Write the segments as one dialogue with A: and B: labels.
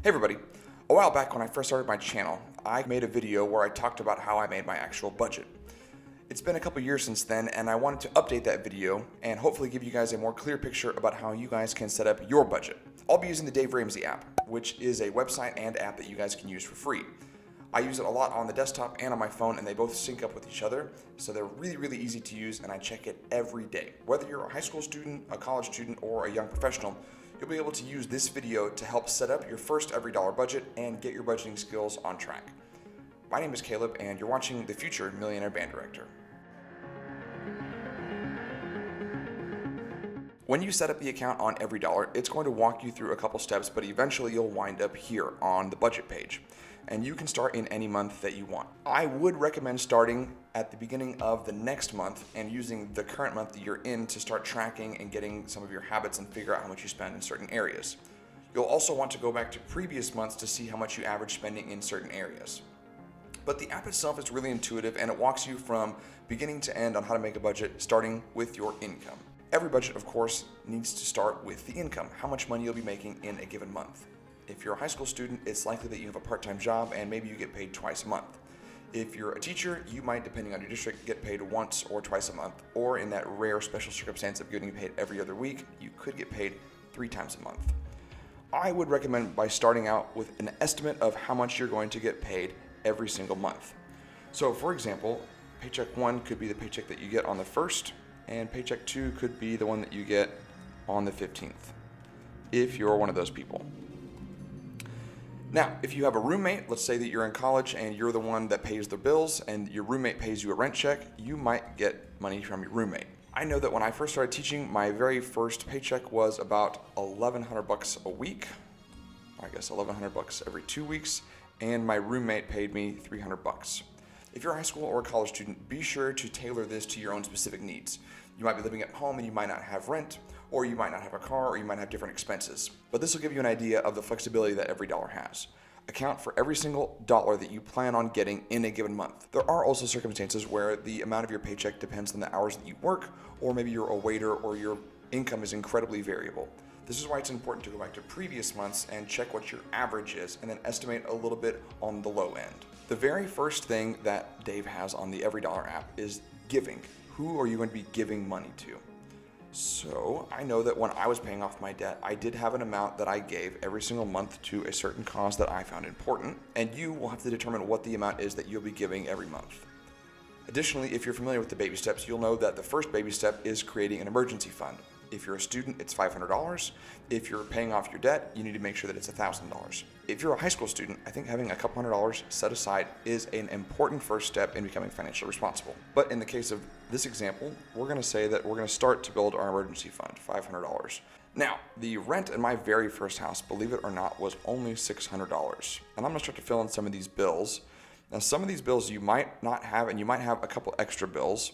A: Hey everybody, a while back when I first started my channel, I made a video where I talked about how I made my actual budget. It's been a couple years since then, and I wanted to update that video and hopefully give you guys a more clear picture about how you guys can set up your budget. I'll be using the Dave Ramsey app, which is a website and app that you guys can use for free. I use it a lot on the desktop and on my phone, and they both sync up with each other, so they're really easy to use, and I check it every day. Whether you're a high school student, a college student, or a young professional, you'll be able to use this video to help set up your first EveryDollar budget and get your budgeting skills on track. My name is Caleb, and you're watching the future Millionaire Band Director. When you set up the account on EveryDollar, it's going to walk you through a couple steps, but eventually you'll wind up here on the budget page. And you can start in any month that you want. I would recommend starting at the beginning of the next month and using the current month that you're in to start tracking and getting some of your habits and figure out how much you spend in certain areas. You'll also want to go back to previous months to see how much you average spending in certain areas. But the app itself is really intuitive, and it walks you from beginning to end on how to make a budget, starting with your income. Every budget, of course, needs to start with the income, how much money you'll be making in a given month. If you're a high school student, it's likely that you have a part-time job and maybe you get paid twice a month. If you're a teacher, you might, depending on your district, get paid once or twice a month, or in that rare special circumstance of getting paid every other week, you could get paid 3 times a month. I would recommend by starting out with an estimate of how much you're going to get paid every single month. So for example, paycheck 1 could be the paycheck that you get on the 1st, and paycheck 2 could be the one that you get on the 15th, if you're one of those people. Now, if you have a roommate, let's say that you're in college and you're the one that pays the bills and your roommate pays you a rent check, you might get money from your roommate. I know that when I first started teaching, my very first paycheck was about $1,100 a week. I guess $1,100 every 2 weeks, and my roommate paid me $300. If you're a high school or a college student, be sure to tailor this to your own specific needs. You might be living at home and you might not have rent, or you might not have a car, or you might have different expenses. But this will give you an idea of the flexibility that EveryDollar has. Account for every single dollar that you plan on getting in a given month. There are also circumstances where the amount of your paycheck depends on the hours that you work, or maybe you're a waiter, or your income is incredibly variable. This is why it's important to go back to previous months and check what your average is, and then estimate a little bit on the low end. The very first thing that Dave has on the EveryDollar app is giving. Who are you going to be giving money to? So I know that when I was paying off my debt, I did have an amount that I gave every single month to a certain cause that I found important, and you will have to determine what the amount is that you'll be giving every month. Additionally, if you're familiar with the baby steps, you'll know that the first baby step is creating an emergency fund. If you're a student, it's $500. If you're paying off your debt, you need to make sure that it's $1,000. If you're a high school student, I think having a couple $100 set aside is an important first step in becoming financially responsible. But in the case of this example, we're going to say that we're going to start to build our emergency fund, $500. Now, the rent in my very first house, believe it or not, was only $600. And I'm going to start to fill in some of these bills. Now, some of these bills you might not have, and you might have a couple extra bills.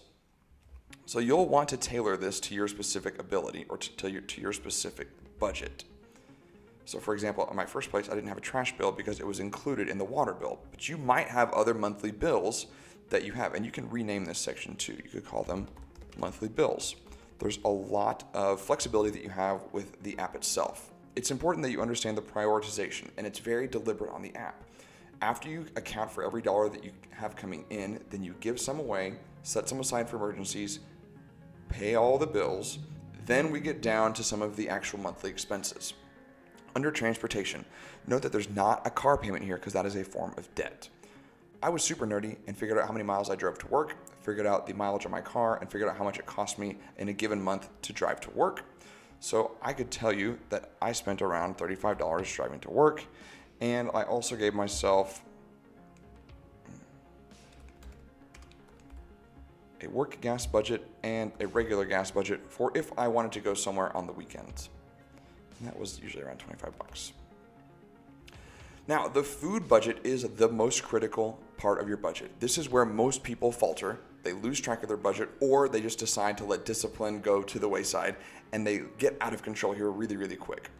A: So you'll want to tailor this to your specific ability or to your specific budget. So for example, in my first place, I didn't have a trash bill because it was included in the water bill. But you might have other monthly bills that you have, and you can rename this section too. You could call them monthly bills. There's a lot of flexibility that you have with the app itself. It's important that you understand the prioritization, and it's very deliberate on the app. After you account for every dollar that you have coming in, then you give some away, set some aside for emergencies, pay all the bills, then we get down to some of the actual monthly expenses. Under transportation, note that there's not a car payment here because that is a form of debt. I was super nerdy and figured out how many miles I drove to work, figured out the mileage of my car, and figured out how much it cost me in a given month to drive to work. So I could tell you that I spent around $35 driving to work, and I also gave myself a work gas budget and a regular gas budget for if I wanted to go somewhere on the weekends. And that was usually around $25. Now, the food budget is the most critical part of your budget. This is where most people falter. They lose track of their budget, or they just decide to let discipline go to the wayside, and they get out of control here really quick.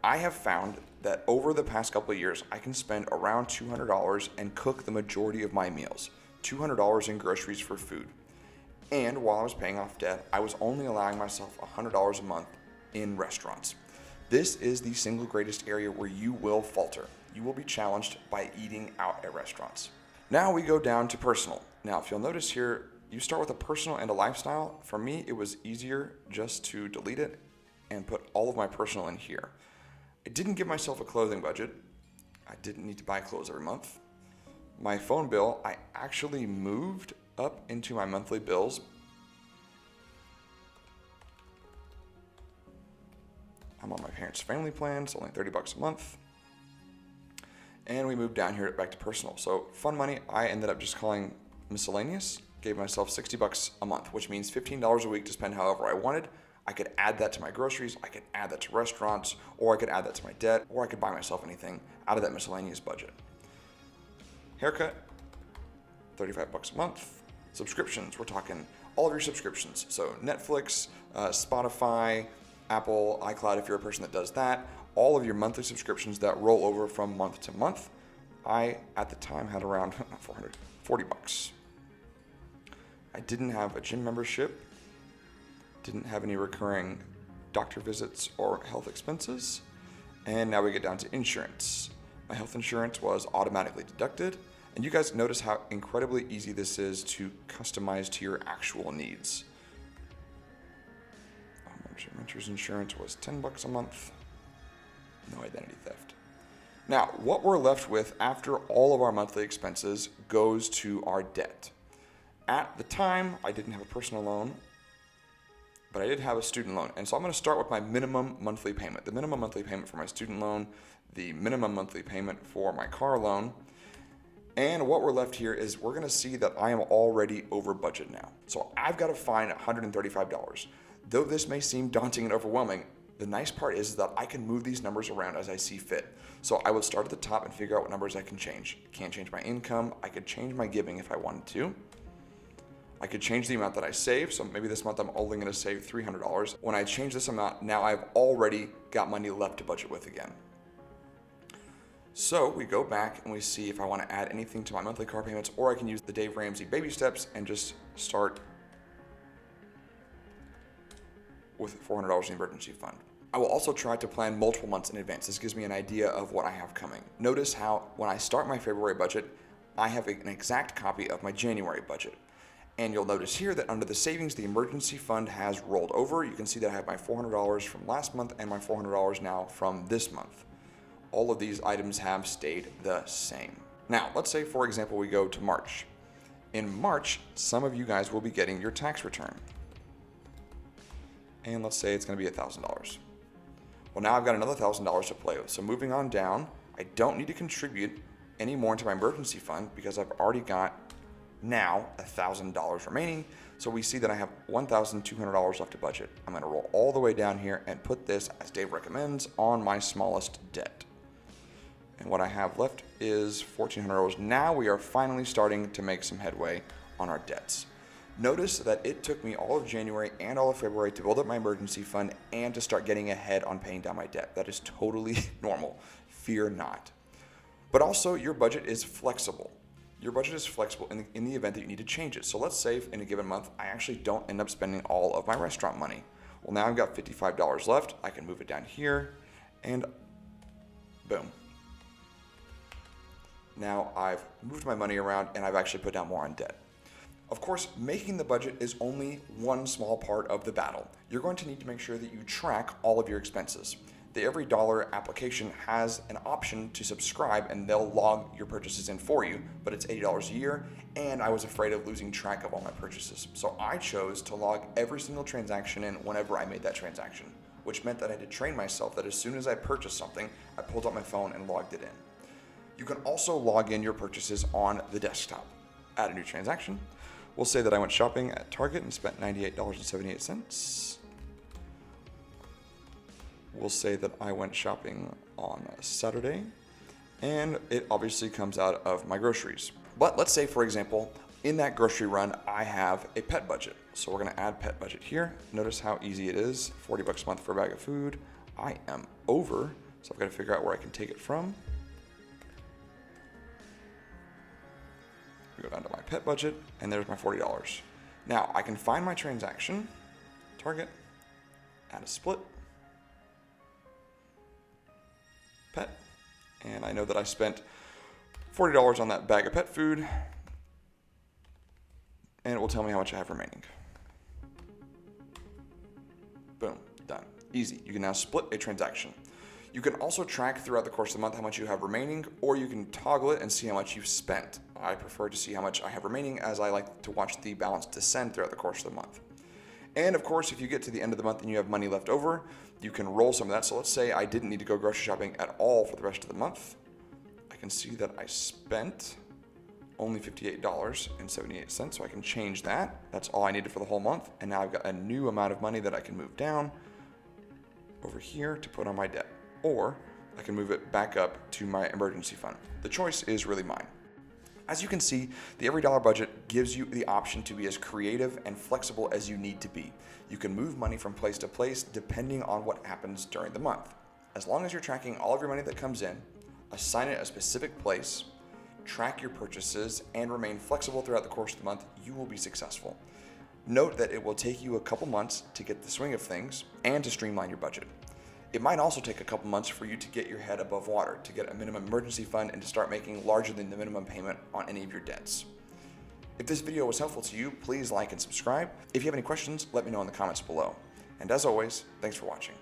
A: I have found that over the past couple of years, I can spend around $200 and cook the majority of my meals. $200 in groceries for food. And while I was paying off debt, I was only allowing myself $100 a month in restaurants. This is the single greatest area where you will falter. You will be challenged by eating out at restaurants. Now we go down to personal. Now, if you'll notice here, you start with a personal and a lifestyle. For me, it was easier just to delete it and put all of my personal in here. I didn't give myself a clothing budget. I didn't need to buy clothes every month. My phone bill, I actually moved up into my monthly bills. I'm on my parents' family plan, it's only $30 a month. And we moved down here back to personal. So fun money, I ended up just calling miscellaneous, gave myself $60 a month, which means $15 a week to spend however I wanted. I could add that to my groceries, I could add that to restaurants, or I could add that to my debt, or I could buy myself anything out of that miscellaneous budget. Haircut, $35 a month. Subscriptions, we're talking all of your subscriptions. So Netflix, Spotify, Apple, iCloud, if you're a person that does that, all of your monthly subscriptions that roll over from month to month. I, at the time, had around $40. I didn't have a gym membership, didn't have any recurring doctor visits or health expenses, and now we get down to insurance. My health insurance was automatically deducted, and you guys notice how incredibly easy this is to customize to your actual needs. Renter's insurance was $10 a month. No identity theft. Now, what we're left with after all of our monthly expenses goes to our debt. At the time, I didn't have a personal loan, but I did have a student loan. And so I'm going to start with my minimum monthly payment. The minimum monthly payment for my student loan, the minimum monthly payment for my car loan. And what we're left here is we're going to see that I am already over budget now. So I've got to find $135. Though this may seem daunting and overwhelming, the nice part is that I can move these numbers around as I see fit. So I would start at the top and figure out what numbers I can change. Can't change my income. I could change my giving if I wanted to. I could change the amount that I save. So maybe this month I'm only going to save $300. When I change this amount, now I've already got money left to budget with again. So we go back and we see if I want to add anything to my monthly car payments, or I can use the Dave Ramsey baby steps and just start with $400 in the emergency fund. I will also try to plan multiple months in advance. This gives me an idea of what I have coming. Notice how when I start my February budget, I have an exact copy of my January budget. And you'll notice here that under the savings, the emergency fund has rolled over. You can see that I have my $400 from last month and my $400 now from this month. All of these items have stayed the same. Now, let's say, for example, we go to March. In March, some of you guys will be getting your tax return. And let's say it's going to be $1,000. Well, now I've got another $1,000 to play with. So moving on down, I don't need to contribute any more into my emergency fund because I've already got now $1,000 remaining. So we see that I have $1,200 left to budget. I'm going to roll all the way down here and put this, as Dave recommends, on my smallest debt. And what I have left is $1,400. Now we are finally starting to make some headway on our debts. Notice that it took me all of January and all of February to build up my emergency fund and to start getting ahead on paying down my debt. That is totally normal. Fear not. But also, your budget is flexible. Your budget is flexible in the event that you need to change it. So let's say in a given month, I actually don't end up spending all of my restaurant money. Well, now I've got $55 left. I can move it down here and boom. Now I've moved my money around and I've actually put down more on debt. Of course, making the budget is only one small part of the battle. You're going to need to make sure that you track all of your expenses. The EveryDollar application has an option to subscribe and they'll log your purchases in for you, but it's $80 a year, and I was afraid of losing track of all my purchases. So I chose to log every single transaction in whenever I made that transaction, which meant that I had to train myself that as soon as I purchased something, I pulled out my phone and logged it in. You can also log in your purchases on the desktop. Add a new transaction. We'll say that I went shopping at Target and spent $98.78. We'll say that I went shopping on Saturday, and it obviously comes out of my groceries. But let's say, for example, in that grocery run, I have a pet budget. So we're gonna add pet budget here. Notice how easy it is, $40 a month for a bag of food. I am over, so I've gotta figure out where I can take it from. Go down to my pet budget, and there's my $40. Now, I can find my transaction, Target, add a split, pet. And I know that I spent $40 on that bag of pet food. And it will tell me how much I have remaining. Boom, done. Easy. You can now split a transaction. You can also track throughout the course of the month how much you have remaining, or you can toggle it and see how much you've spent. I prefer to see how much I have remaining, as I like to watch the balance descend throughout the course of the month. And of course, if you get to the end of the month and you have money left over, you can roll some of that. So let's say I didn't need to go grocery shopping at all for the rest of the month. I can see that I spent only $58.78, so I can change that. That's all I needed for the whole month. And now I've got a new amount of money that I can move down over here to put on my debt. Or I can move it back up to my emergency fund. The choice is really mine. As you can see, the EveryDollar budget gives you the option to be as creative and flexible as you need to be. You can move money from place to place depending on what happens during the month. As long as you're tracking all of your money that comes in, assign it a specific place, track your purchases, and remain flexible throughout the course of the month, you will be successful. Note that it will take you a couple months to get the swing of things and to streamline your budget. It might also take a couple months for you to get your head above water, to get a minimum emergency fund, and to start making larger than the minimum payment on any of your debts. If this video was helpful to you, please like and subscribe. If you have any questions, let me know in the comments below. And as always, thanks for watching.